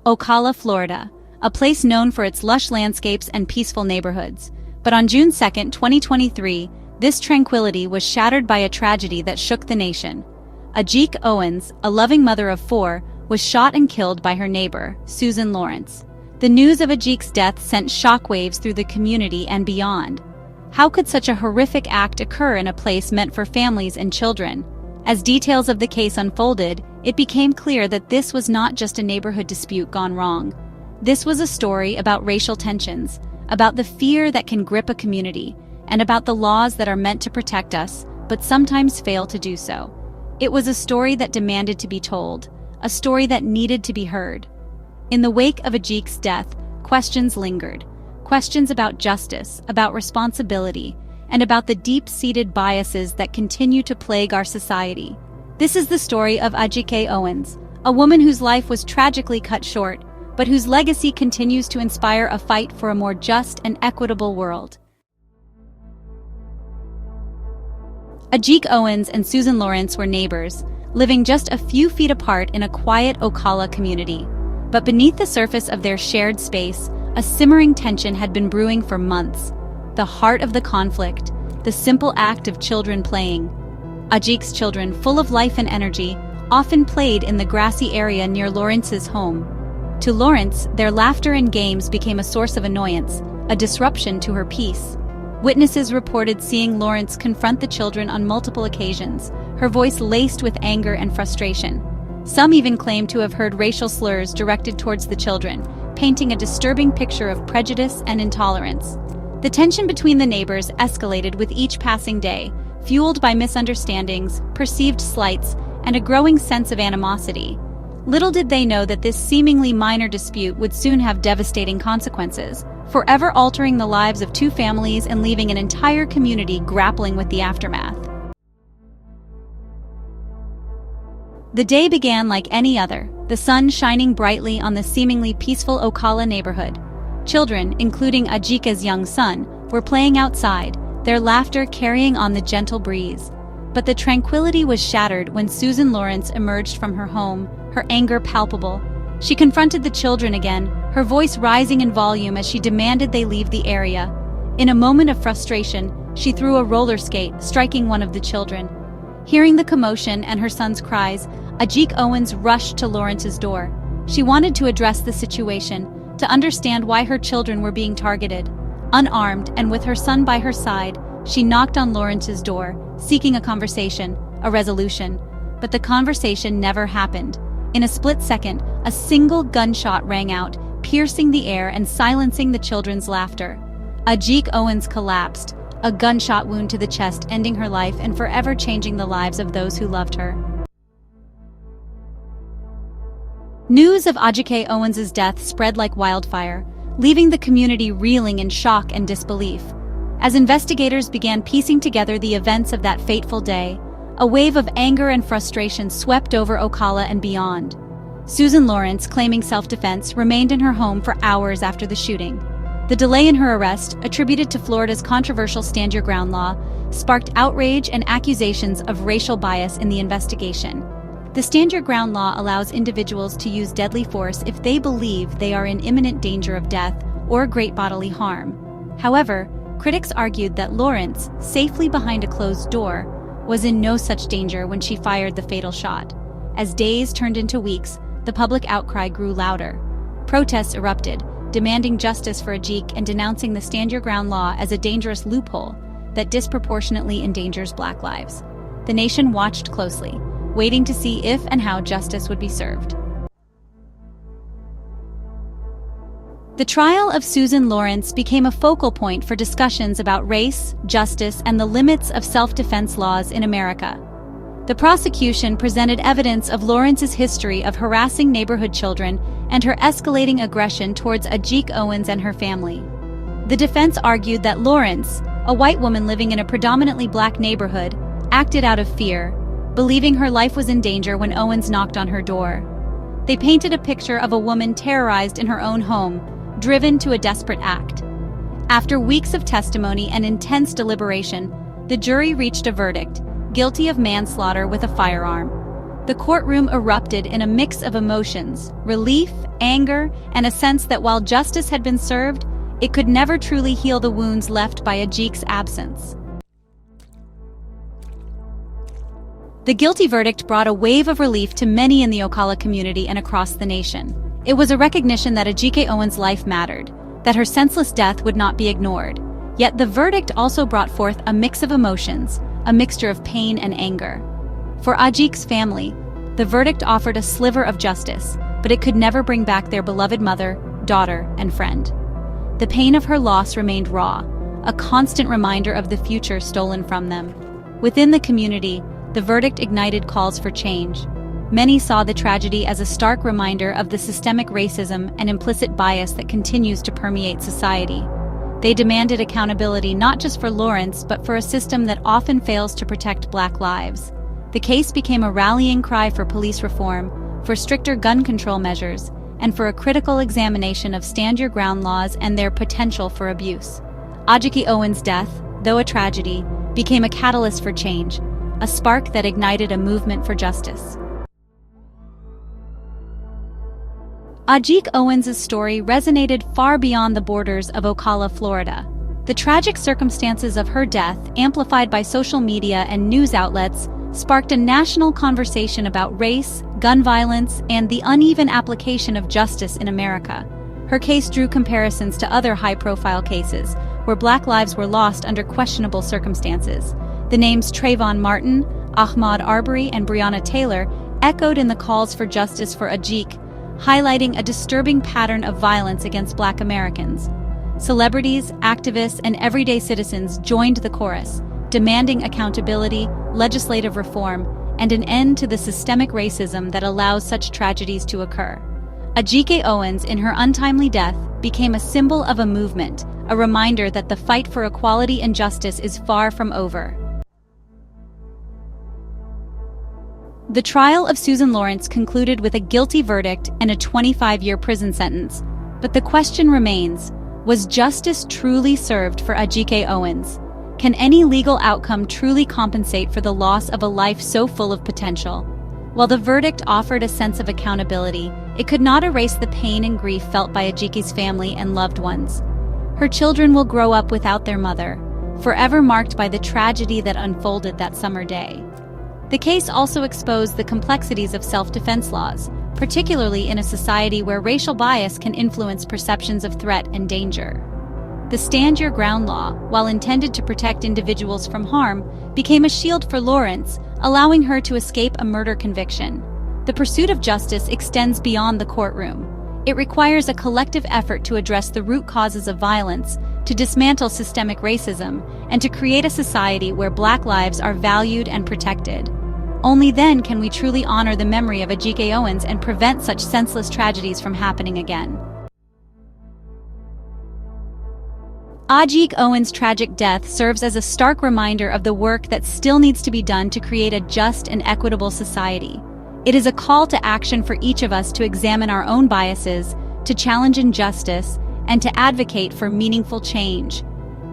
Ocala, Florida, a place known for its lush landscapes and peaceful neighborhoods. But on June 2, 2023, this tranquility was shattered by a tragedy that shook the nation. Ajike Owens, a loving mother of 4, was shot and killed by her neighbor, Susan Lawrence. The news of Ajike's death sent shockwaves through the community and beyond. How could such a horrific act occur in a place meant for families and children? As details of the case unfolded, it became clear that this was not just a neighborhood dispute gone wrong. This was a story about racial tensions, about the fear that can grip a community, and about the laws that are meant to protect us, but sometimes fail to do so. It was a story that demanded to be told, a story that needed to be heard. In the wake of Ajike's death, questions lingered. Questions about justice, about responsibility, and about the deep-seated biases that continue to plague our society. This is the story of Ajike Owens, a woman whose life was tragically cut short, but whose legacy continues to inspire a fight for a more just and equitable world. Ajike Owens and Susan Lawrence were neighbors, living just a few feet apart in a quiet Ocala community. But beneath the surface of their shared space, a simmering tension had been brewing for months. The heart of the conflict, the simple act of children playing. Ajike's children, full of life and energy, often played in the grassy area near Lawrence's home. To Lawrence, their laughter and games became a source of annoyance, a disruption to her peace. Witnesses reported seeing Lawrence confront the children on multiple occasions, her voice laced with anger and frustration. Some even claimed to have heard racial slurs directed towards the children, painting a disturbing picture of prejudice and intolerance. The tension between the neighbors escalated with each passing day, fueled by misunderstandings, perceived slights, and a growing sense of animosity. Little did they know that this seemingly minor dispute would soon have devastating consequences, forever altering the lives of 2 families and leaving an entire community grappling with the aftermath. The day began like any other, the sun shining brightly on the seemingly peaceful Ocala neighborhood. Children, including Ajike's young son, were playing outside, their laughter carrying on the gentle breeze. But the tranquility was shattered when Susan Lawrence emerged from her home, her anger palpable. She confronted the children again, her voice rising in volume as she demanded they leave the area. In a moment of frustration, she threw a roller skate, striking one of the children. Hearing the commotion and her son's cries, Ajike Owens rushed to Lawrence's door. She wanted to address the situation, to understand why her children were being targeted. Unarmed and with her son by her side, she knocked on Lawrence's door, seeking a conversation, a resolution. But the conversation never happened. In a split second, a single gunshot rang out, piercing the air and silencing the children's laughter. Ajike Owens collapsed, a gunshot wound to the chest ending her life and forever changing the lives of those who loved her. News of Ajike Owens' death spread like wildfire, leaving the community reeling in shock and disbelief. As investigators began piecing together the events of that fateful day, a wave of anger and frustration swept over Ocala and beyond. Susan Lawrence, claiming self-defense, remained in her home for hours after the shooting. The delay in her arrest, attributed to Florida's controversial Stand Your Ground law, sparked outrage and accusations of racial bias in the investigation. The Stand Your Ground law allows individuals to use deadly force if they believe they are in imminent danger of death or great bodily harm. However, critics argued that Lawrence, safely behind a closed door, was in no such danger when she fired the fatal shot. As days turned into weeks, the public outcry grew louder. Protests erupted, demanding justice for Ajike and denouncing the Stand Your Ground law as a dangerous loophole that disproportionately endangers Black lives. The nation watched closely, waiting to see if and how justice would be served. The trial of Susan Lawrence became a focal point for discussions about race, justice, and the limits of self-defense laws in America. The prosecution presented evidence of Lawrence's history of harassing neighborhood children and her escalating aggression towards Ajike Owens and her family. The defense argued that Lawrence, a white woman living in a predominantly Black neighborhood, acted out of fear, believing her life was in danger when Owens knocked on her door. They painted a picture of a woman terrorized in her own home, driven to a desperate act. After weeks of testimony and intense deliberation, the jury reached a verdict, guilty of manslaughter with a firearm. The courtroom erupted in a mix of emotions, relief, anger, and a sense that while justice had been served, it could never truly heal the wounds left by Ajike's absence. The guilty verdict brought a wave of relief to many in the Ocala community and across the nation. It was a recognition that Ajike Owens' life mattered, that her senseless death would not be ignored. Yet the verdict also brought forth a mix of emotions, a mixture of pain and anger. For Ajike's family, the verdict offered a sliver of justice, but it could never bring back their beloved mother, daughter, and friend. The pain of her loss remained raw, a constant reminder of the future stolen from them. Within the community, the verdict ignited calls for change. Many saw the tragedy as a stark reminder of the systemic racism and implicit bias that continues to permeate society. They demanded accountability not just for Lawrence, but for a system that often fails to protect Black lives. The case became a rallying cry for police reform, for stricter gun control measures, and for a critical examination of stand-your-ground laws and their potential for abuse. Ajike Owens' death, though a tragedy, became a catalyst for change, a spark that ignited a movement for justice. Ajike Owens' story resonated far beyond the borders of Ocala, Florida. The tragic circumstances of her death, amplified by social media and news outlets, sparked a national conversation about race, gun violence, and the uneven application of justice in America. Her case drew comparisons to other high-profile cases, where Black lives were lost under questionable circumstances. The names Trayvon Martin, Ahmaud Arbery, and Breonna Taylor echoed in the calls for justice for Ajike, highlighting a disturbing pattern of violence against Black Americans. Celebrities, activists, and everyday citizens joined the chorus, demanding accountability, legislative reform, and an end to the systemic racism that allows such tragedies to occur. Ajike Owens, in her untimely death, became a symbol of a movement, a reminder that the fight for equality and justice is far from over. The trial of Susan Lawrence concluded with a guilty verdict and a 25-year prison sentence. But the question remains, was justice truly served for Ajike Owens? Can any legal outcome truly compensate for the loss of a life so full of potential? While the verdict offered a sense of accountability, it could not erase the pain and grief felt by Ajike's family and loved ones. Her children will grow up without their mother, forever marked by the tragedy that unfolded that summer day. The case also exposed the complexities of self-defense laws, particularly in a society where racial bias can influence perceptions of threat and danger. The Stand Your Ground law, while intended to protect individuals from harm, became a shield for Lawrence, allowing her to escape a murder conviction. The pursuit of justice extends beyond the courtroom. It requires a collective effort to address the root causes of violence, to dismantle systemic racism, and to create a society where Black lives are valued and protected. Only then can we truly honor the memory of Ajike Owens and prevent such senseless tragedies from happening again. Ajike Owens' tragic death serves as a stark reminder of the work that still needs to be done to create a just and equitable society. It is a call to action for each of us to examine our own biases, to challenge injustice, and to advocate for meaningful change.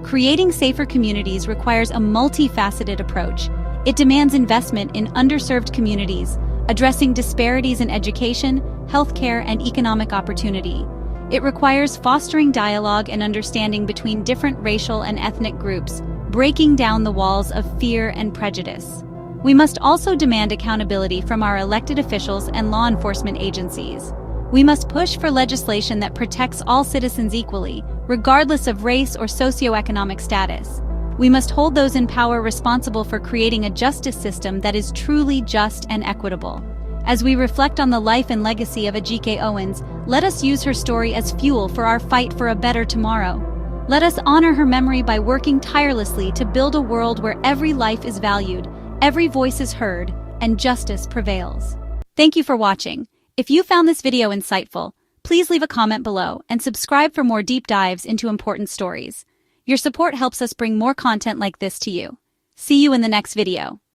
Creating safer communities requires a multifaceted approach. It demands investment in underserved communities, addressing disparities in education, healthcare, and economic opportunity. It requires fostering dialogue and understanding between different racial and ethnic groups, breaking down the walls of fear and prejudice. We must also demand accountability from our elected officials and law enforcement agencies. We must push for legislation that protects all citizens equally, regardless of race or socioeconomic status. We must hold those in power responsible for creating a justice system that is truly just and equitable. As we reflect on the life and legacy of Ajike Owens, let us use her story as fuel for our fight for a better tomorrow. Let us honor her memory by working tirelessly to build a world where every life is valued, every voice is heard, and justice prevails. Thank you for watching. If you found this video insightful, please leave a comment below and subscribe for more deep dives into important stories. Your support helps us bring more content like this to you. See you in the next video.